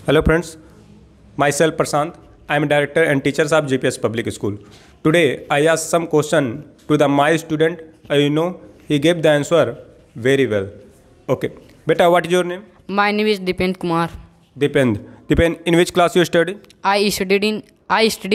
Hello friends, myself Prashant. I am director and teachers of GPS Public School. Today I asked some question to my student. He gave the answer very well. Okay, beta, what is your name? My name is Dipend Kumar. Dipend, in which class you study? I study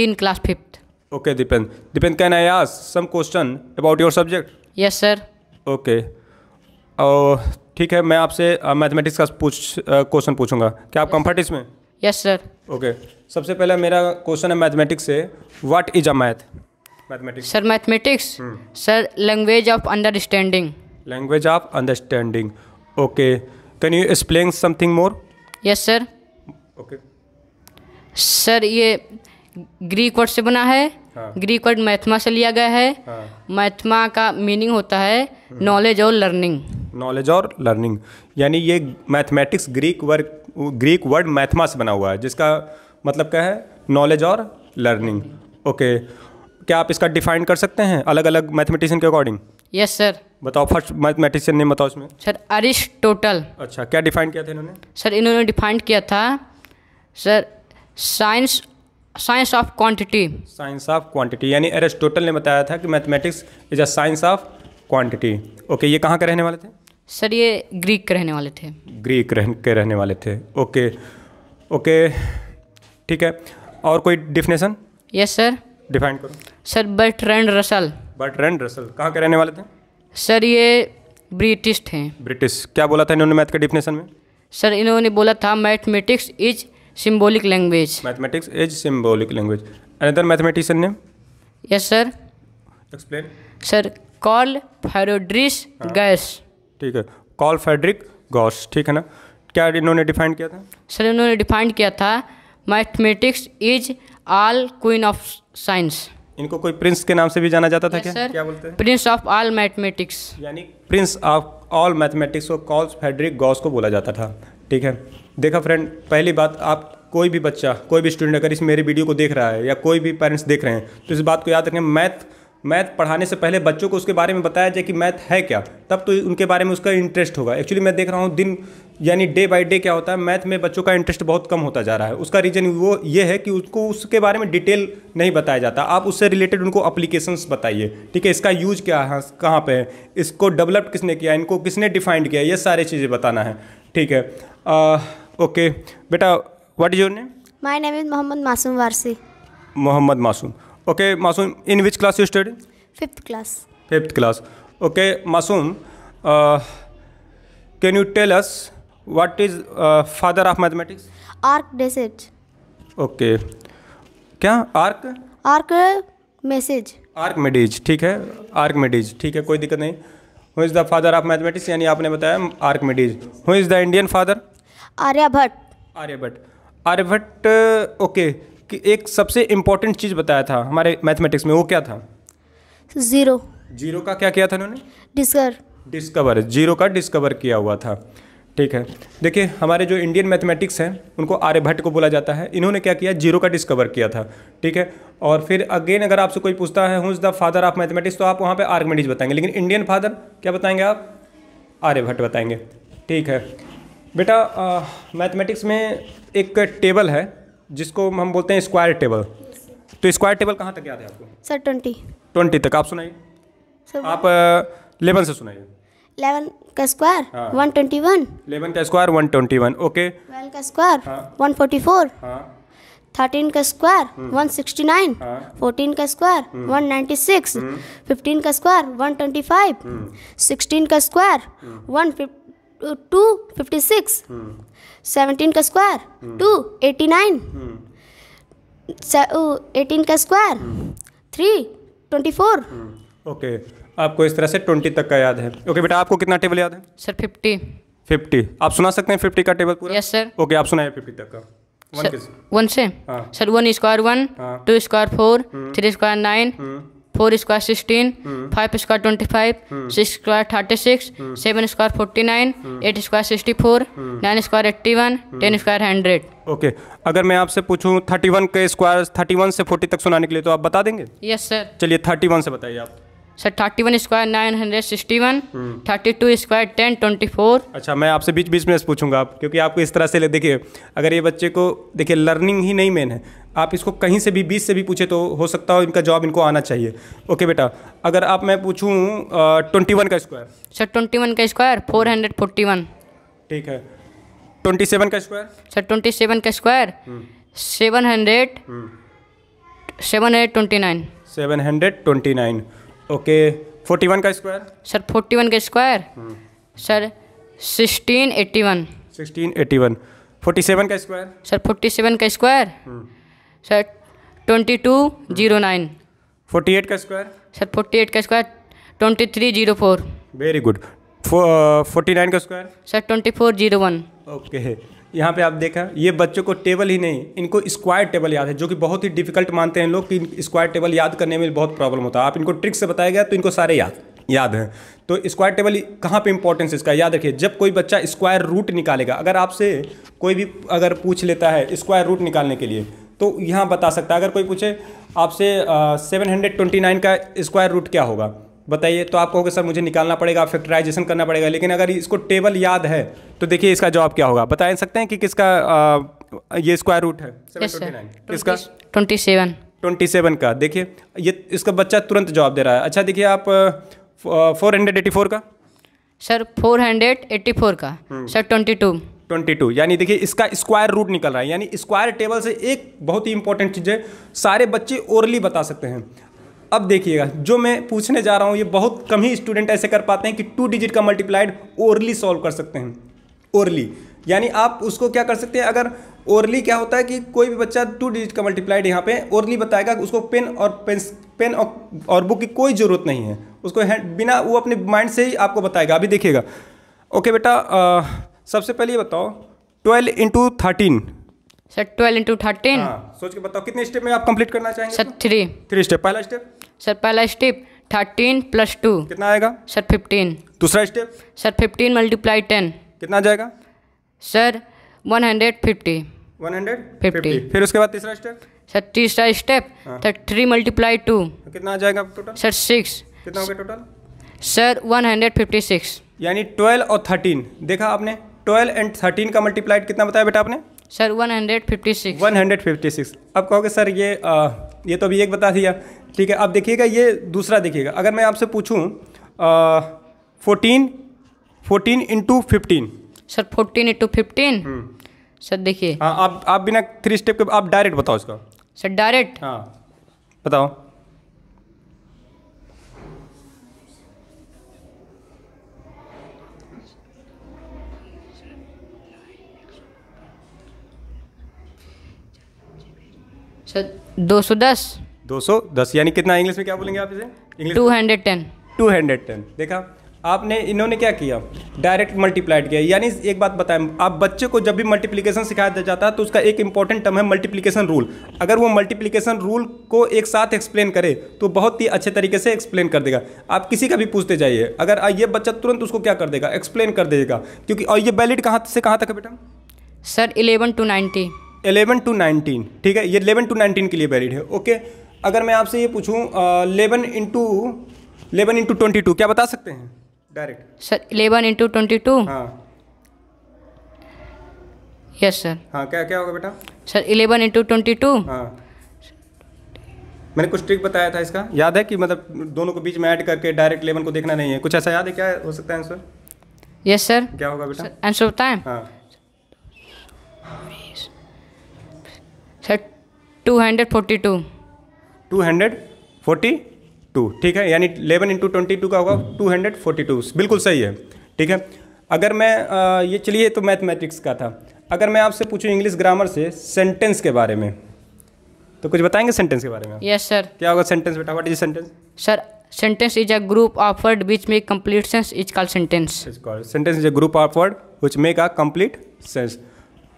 in class 5th. Okay, Dipend, can I ask some question about your subject? Yes sir. Okay. ठीक है, मैं आपसे mathematics का question पूछूंगा। क्या आप comfort इसमें? Yes sir. Okay, सबसे पहला मेरा क्वेश्चन है मैथमेटिक्स से, what is a math? Mathematics sir mathematics sir language of understanding. Language of understanding. Okay, can you explain something more? Yes sir. Okay sir, ये ग्रीक वर्ड से बना है। हाँ। ग्रीक वर्ड मैथमा से लिया गया है। हाँ। मैथमा का मीनिंग होता है नॉलेज और लर्निंग। नॉलेज और लर्निंग, यानी ये मैथमेटिक्स ग्रीक वर्ड मैथमा से बना हुआ है, जिसका मतलब क्या है? नॉलेज और लर्निंग। ओके, क्या आप इसका डिफाइन कर सकते हैं अलग अलग मैथमेटिशियन के अकॉर्डिंग? Yes sir. बताओ, फर्स्ट मैथमेटिशियन नेम बताओ इसमें। Sir Aristotle. अच्छा, क्या डिफाइन किया था इन्होंने? सर इन्होंने डिफाइन किया था sir science of quantity. Science of quantity, यानी एरिस्टोटल ने बताया था कि mathematics is a science of quantity. Okay, ये कहाँ के रहने वाले थे? सर ये ग्रीक के रहने वाले थे। ग्रीक के रहने वाले थे। ओके, ठीक है। और कोई डिफिनेशन? Yes sir. डिफाइन करो। Sir Bertrand Russell. Bertrand Russell कहाँ के रहने वाले थे? सर ये ब्रिटिश थे। ब्रिटिश। क्या बोला था इन्होंने मैथ के डिफिनेशन में? सर इन्होंने बोला था mathematics is symbolic language. Mathematics is symbolic language. Another mathematician name? Yes sir. Explain. Sir Karl Frederick Gauss. ठीक है, कार्ल फ्रेडरिक गॉस, ठीक है ना। क्या इन्होंने डिफाइन किया था? सर इन्होंने डिफाइन किया था mathematics is all queen of science. इनको कोई प्रिंस के नाम से भी जाना जाता था? क्या सर, क्या बोलते हैं? प्रिंस ऑफ ऑल मैथमेटिक्स, यानी प्रिंस ऑफ ऑल मैथमेटिक्स को कार्ल फ्रेडरिक गॉस को बोला जाता था। ठीक है, देखा फ्रेंड, पहली बात, आप कोई भी बच्चा, कोई भी स्टूडेंट अगर इस मेरे वीडियो को देख रहा है या कोई भी पेरेंट्स देख रहे हैं, तो इस बात को याद रखें, मैथ पढ़ाने से पहले बच्चों को उसके बारे में बताया जाए कि मैथ है क्या, तब तो उनके बारे में उसका इंटरेस्ट होगा। एक्चुअली मैं देख रहा हूँ यानी डे बाय डे क्या होता है, मैथ में बच्चों का इंटरेस्ट बहुत कम होता जा रहा है। उसका रीज़न वो ये है कि उसको उसके बारे में डिटेल नहीं बताया जाता। आप उससे रिलेटेड उनको एप्लीकेशंस बताइए, ठीक है, इसका यूज क्या है, कहाँ पे है, इसको डेवलप किसने किया, इनको किसने डिफाइंड किया, ये सारी चीज़ें बताना है। ठीक है, ओके बेटा, what is your name? My name is Mohammad Masoom Warsi. Mohammad Masoom. Okay Masoom, in which class you study? 5th class. 5th class. Okay Masoom, can you tell us what is father of mathematics? Archimedes. Okay, क्या? आर्कमिडीज। आर्कमिडीज, ठीक है, Archimedes, ठीक है, कोई दिक्कत नहीं। Who is the father of mathematics, यानी आपने बताया Archimedes. Who is the Indian father? Aryabhata. Aryabhata. Okay, कि एक सबसे इम्पोर्टेंट चीज़ बताया था हमारे मैथमेटिक्स में, वो क्या था? जीरो का क्या किया था इन्होंने? डिस्कवर। जीरो का डिस्कवर किया हुआ था। ठीक है, देखिए हमारे जो इंडियन मैथमेटिक्स हैं उनको आर्यभट्ट को बोला जाता है। इन्होंने क्या किया? जीरो का डिस्कवर किया था। ठीक है, और फिर अगेन अगर आपसे कोई पूछता है who is the father of mathematics, तो आप वहाँ पे आर्कमिडीज बताएंगे, लेकिन इंडियन फादर क्या बताएंगे आप? आर्यभट्ट बताएंगे। ठीक है बेटा, मैथमेटिक्स में एक टेबल है जिसको हम बोलते हैं स्क्वायर टेबल। तो स्क्वायर टेबल कहाँ तक याद है आपको? सर 20 तक। आप सुनाइए। आप 11 से सुनाइए। 11 का स्क्वायर 121। 11 का स्क्वायर 121। ओके। 12 का स्क्वायर 144। 13 का स्क्वायर 169। 14 का स्क्वायर 196। 15 का स्क्वायर 125। 16 का स्क्वायर 256। 17 का स्क्वायर 289। 18 का स्क्वायर 324। ओके, आपको इस तरह से 20 तक का याद है। ओके बेटा, आपको कितना टेबल याद है? सर 50। 50 आप सुना सकते हैं 50 का टेबल पूरा? Yes sir. ओके, आप सुनाइए 50 तक का। 1 से? Sir 1 square 1, 2 square 4, 3 square 9, 4 square 16, 5 square 25, 6 square 36, 7 square 49, 8 square 64, 9 square 81, 10 square 100। Okay, अगर मैं आपसे पूछूं 31 के स्क्वायर 31 से 40 तक सुनाने के लिए, तो आप बता देंगे? Yes sir. चलिए 31 से बताइए आप। Sir 31 square 961, 32 square 1024। अच्छा, मैं आपसे बीच बीच में पूछूंगा आप, क्योंकि आपको इस तरह से देखिए, अगर ये बच्चे को देखिए लर्निंग ही नहीं मेन है, आप इसको कहीं से भी बीच से भी पूछे तो हो सकता हो इनका जवाब इनको आना चाहिए। ओके बेटा, अगर आप मैं पूछूँ 21 का स्क्वायर। सर 21 का स्क्वायर 441। ठीक है, 27 का स्क्वायर। सर 27 का स्क्वायर 729। 729। ओके, 41 का स्क्वायर। सर 41 का स्क्वायर सर 1681। 1681। 47 का स्क्वायर। सर 47 का स्क्वायर सर 2209। 48 का स्क्वायर। सर 48 का स्क्वायर 2304। Very good. 49 का स्क्वायर। सर 2401। ओके, यहाँ पे आप देखा, ये बच्चों को टेबल ही नहीं, इनको स्क्वायर टेबल याद है, जो कि बहुत ही डिफिकल्ट मानते हैं लोग कि स्क्वायर टेबल याद करने में बहुत प्रॉब्लम होता है। आप इनको ट्रिक से बताया गया तो इनको सारे याद हैं। तो स्क्वायर टेबल कहाँ पे इंपॉर्टेंस इसका याद रखिए, जब कोई बच्चा स्क्वायर रूट निकालेगा, अगर आपसे कोई भी अगर पूछ लेता है स्क्वायर रूट निकालने के लिए तो यहाँ बता सकता है। अगर कोई पूछे आपसे 729 का स्क्वायर रूट क्या होगा बताइए, तो आप कहोगे सर मुझे निकालना पड़ेगा, फैक्टराइजेशन करना पड़ेगा। लेकिन अगर इसको टेबल याद है तो देखिए इसका जवाब क्या होगा, बता सकते हैं कि किसका ये स्क्वायर रूट है 729 किसका? 27 का। देखिए ये इसका बच्चा तुरंत जवाब दे रहा है। अच्छा देखिए आप 484 का। सर 484 का सर 22। यानी देखिए इसका स्क्वायर रूट निकल रहा है। यानी स्क्वायर टेबल से एक बहुत ही इंपॉर्टेंट चीज़ है, सारे बच्चे ओरली बता सकते हैं। अब देखिएगा जो मैं पूछने जा रहा हूँ ये बहुत कम ही स्टूडेंट ऐसे कर पाते हैं कि 2 डिजिट का मल्टीप्लाइड ओरली सॉल्व कर सकते हैं। ओरली यानी आप उसको क्या कर सकते हैं, अगर ओरली क्या होता है कि कोई भी बच्चा 2 डिजिट का मल्टीप्लाइड यहाँ पे ओरली बताएगा, उसको पेन और बुक की कोई ज़रूरत नहीं है, उसको बिना वो अपने माइंड से ही आपको बताएगा। अभी देखिएगा। ओके बेटा, सबसे पहले ये बताओ 12 × 13। सर 12 × 13। हाँ, सोच के बताओ कितने स्टेप में आप कंप्लीट करना चाहेंगे? Sir 3 step. पहला स्टेप सर, पहला स्टेप 13 + 2 कितना आएगा? सर 15। दूसरा स्टेप सर 15 × 10 कितना आ जाएगा? सर 150। 150। फिर उसके बाद तीसरा स्टेप? सर तीसरा स्टेप 3 × 2 कितना आ जाएगा टोटल? सर 6। कितना हो गया टोटल? सर 156। यानी 12 और 13 देखा आपने, 12 और 13 का मल्टीप्लाइड कितना बताया बेटा आपने? सर 156। 156। अब कहोगे सर ये तो अभी एक बता दिया, ठीक है। अब देखिएगा ये दूसरा देखिएगा, अगर मैं आपसे पूछूं 14 × 15। सर 14 × 15। सर देखिए, हाँ आप बिना 3 स्टेप के आप डायरेक्ट बताओ इसका। Sir direct? हाँ बताओ। सर 210 यानी कितना इंग्लिश में क्या बोलेंगे आप इसे? इंग्लिश 210। 210। देखा आपने, इन्होंने क्या किया, डायरेक्ट मल्टीप्लाइड किया। यानी एक बात बताएं, आप बच्चे को जब भी मल्टीप्लिकेशन सिखाया जाता है तो उसका एक इंपॉर्टेंट टर्म है मल्टीप्लिकेशन रूल। अगर वो मल्टीप्लिकेशन रूल को एक साथ एक्सप्लेन करे तो बहुत ही अच्छे तरीके से एक्सप्लेन कर देगा। आप किसी का भी पूछते जाइए, अगर ये बच्चा तुरंत उसको क्या कर देगा, एक्सप्लेन कर देगा। क्योंकि और ये वैलिड कहाँ से कहाँ तक है बेटा? Sir 11 to 90। 11 to 19, ठीक है, ये 11 to 19 के लिए वैलिड है। ओके, अगर मैं आपसे ये पूछूं 11 × 22 क्या बता सकते हैं डायरेक्ट? सर 11 × 22। हाँ यस सर। हाँ, क्या होगा बेटा? सर 11 × 22। हाँ, मैंने कुछ ट्रिक बताया था इसका, याद है कि मतलब दोनों को बीच में ऐड करके डायरेक्ट 11 को देखना नहीं है, कुछ ऐसा याद है? क्या हो सकता है आंसर? Yes sir. क्या होगा बेटा आंसर बताएं? हाँ सर 242। 242, ठीक है, यानी 11 × 22 का होगा 242, बिल्कुल सही है, ठीक है। अगर मैं ये चलिए तो मैथमेटिक्स का था, अगर मैं आपसे पूछूं इंग्लिश ग्रामर से सेंटेंस के बारे में तो कुछ बताएंगे सेंटेंस के बारे में? Yes sir. क्या होगा सेंटेंस बेटा? What is sentence? Sir sentence is a group of words which make complete sense is called sentence. Sentence is a group of words which make a complete sense.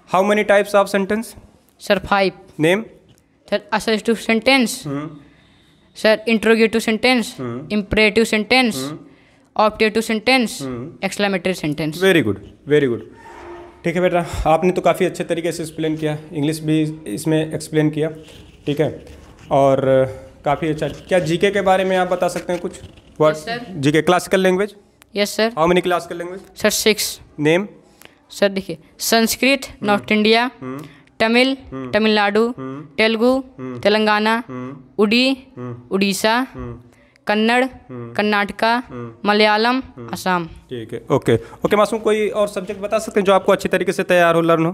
How many types of sentence? Sir 5. Name? Sir assertive sentence. Sir interrogative sentence. Imperative sentence. Optative sentence. Exclamatory sentence. Very good, very good. ठीक है बेटा, आपने तो काफ़ी अच्छे तरीके से explain किया, इंग्लिश भी इसमें एक्सप्लेन किया, ठीक है, और काफ़ी अच्छा। क्या जीके के बारे में आप बता सकते हैं कुछ? What sir. GK classical language? Yes sir. How many classical language? Sir 6। Name? Sir देखिए, संस्कृत नॉर्थ इंडिया, तमिल तमिलनाडु, तेलुगु तेलंगाना, उड़ी उड़ीसा, कन्नड़ कर्नाटका, मलयालम असम। ठीक है, ओके ओके। मासूम कोई और सब्जेक्ट बता सकते हैं जो आपको अच्छी तरीके से तैयार हो, लर्न हो?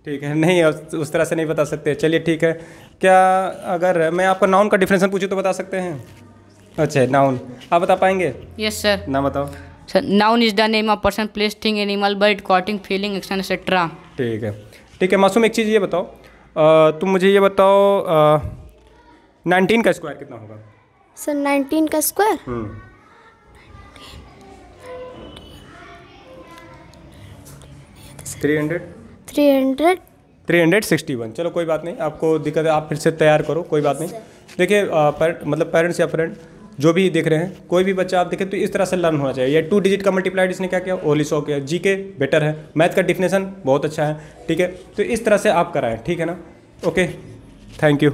ठीक है, नहीं उस तरह से नहीं बता सकते, चलिए ठीक है। क्या अगर मैं आपका नाउन का डिफरेंशन पूछूँ तो बता सकते हैं? अच्छा, नाउन आप बता पाएंगे? Yes sir. नाम बताओ। Sir noun is the name of person, place, thing, animal, bird, quoting, feeling, action etcetera. ठीक है ठीक है। मासूम एक चीज़ ये बताओ, तुम मुझे ये बताओ 19 का स्क्वायर कितना होगा? सर 19 का स्क्वायर 361। चलो कोई बात नहीं, आपको दिक्कत है, आप फिर से तैयार करो, कोई बात नहीं। देखिए मतलब पेरेंट्स या फ्रेंड जो भी देख रहे हैं, कोई भी बच्चा आप देखें तो इस तरह से लर्न होना चाहिए। ये 2 डिजिट का मल्टीप्लाइड इसने क्या किया, ओनली 100 किया। जीके बेटर है, मैथ का डिफिनेशन बहुत अच्छा है, ठीक है। तो इस तरह से आप कराएं, ठीक है ना? Okay, thank you.